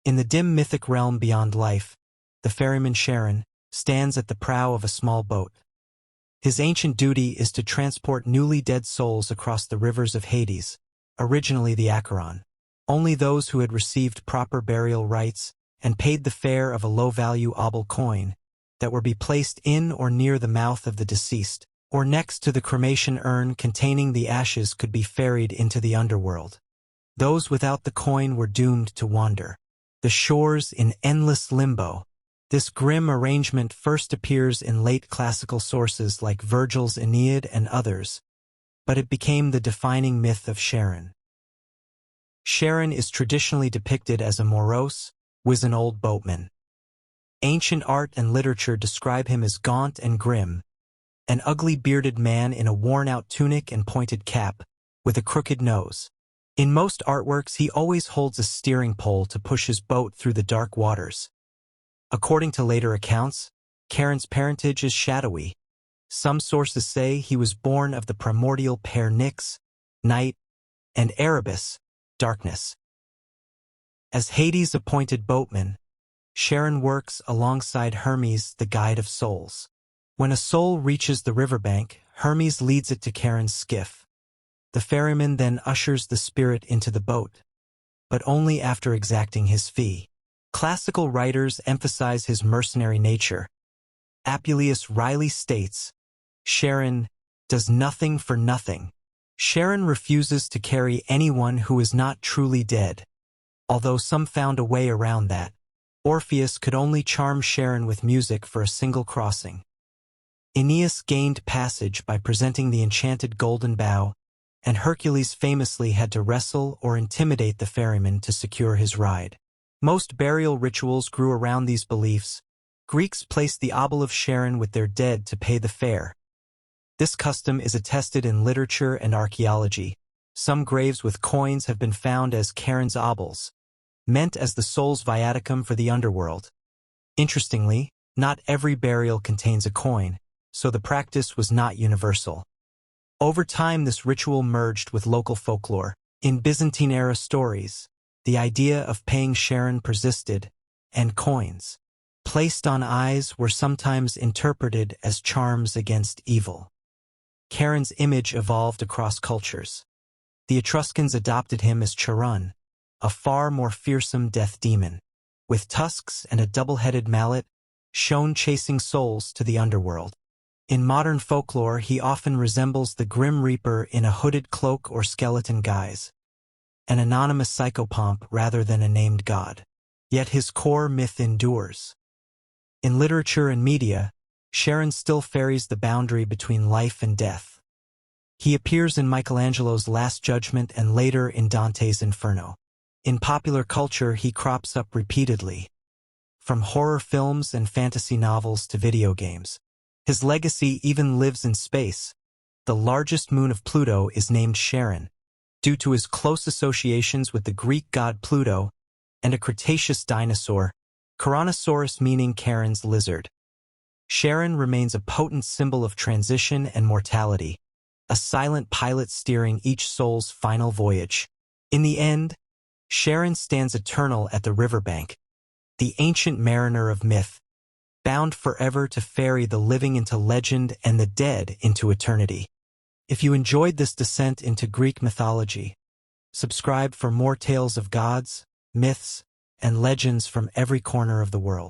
In the dim mythic realm beyond life, the ferryman Charon stands at the prow of a small boat. His ancient duty is to transport newly dead souls across the rivers of Hades, originally the Charon. Only those who had received proper burial rites and paid the fare of a low-value obol coin that were be placed in or near the mouth of the deceased, or next to the cremation urn containing the ashes could be ferried into the underworld. Those without the coin were doomed to wander the shores in endless limbo. This grim arrangement first appears in late classical sources like Virgil's Aeneid and others, but it became the defining myth of Charon. Charon is traditionally depicted as a morose, wizened old boatman. Ancient art and literature describe him as gaunt and grim, an ugly bearded man in a worn-out tunic and pointed cap, with a crooked nose. In most artworks, he always holds a steering pole to push his boat through the dark waters. According to later accounts, Charon's parentage is shadowy. Some sources say he was born of the primordial pair Nyx, night, and Erebus, darkness. As Hades' appointed boatman, Charon works alongside Hermes, the guide of souls. When a soul reaches the riverbank, Hermes leads it to Charon's skiff. The ferryman then ushers the spirit into the boat, but only after exacting his fee. Classical writers emphasize his mercenary nature. Apuleius Riley states, Charon does nothing for nothing. Charon refuses to carry anyone who is not truly dead. Although some found a way around that, Orpheus could only charm Charon with music for a single crossing. Aeneas gained passage by presenting the enchanted golden bow, and Hercules famously had to wrestle or intimidate the ferryman to secure his ride. Most burial rituals grew around these beliefs. Greeks placed the obol of Charon with their dead to pay the fare. This custom is attested in literature and archaeology. Some graves with coins have been found as Charon's obols, meant as the soul's viaticum for the underworld. Interestingly, not every burial contains a coin, so the practice was not universal. Over time, this ritual merged with local folklore. In Byzantine-era stories, the idea of paying Charon persisted, and coins, placed on eyes, were sometimes interpreted as charms against evil. Charon's image evolved across cultures. The Etruscans adopted him as Charon, a far more fearsome death demon, with tusks and a double-headed mallet, shown chasing souls to the underworld. In modern folklore, he often resembles the Grim Reaper in a hooded cloak or skeleton guise, an anonymous psychopomp rather than a named god. Yet his core myth endures. In literature and media, Charon still ferries the boundary between life and death. He appears in Michelangelo's Last Judgment and later in Dante's Inferno. In popular culture, he crops up repeatedly, from horror films and fantasy novels to video games. His legacy even lives in space. The largest moon of Pluto is named Charon, due to his close associations with the Greek god Pluto and a Cretaceous dinosaur, Charonosaurus, meaning Charon's lizard. Charon remains a potent symbol of transition and mortality, a silent pilot steering each soul's final voyage. In the end, Charon stands eternal at the riverbank, the ancient mariner of myth, bound forever to ferry the living into legend and the dead into eternity. If you enjoyed this descent into Greek mythology, subscribe for more tales of gods, myths, and legends from every corner of the world.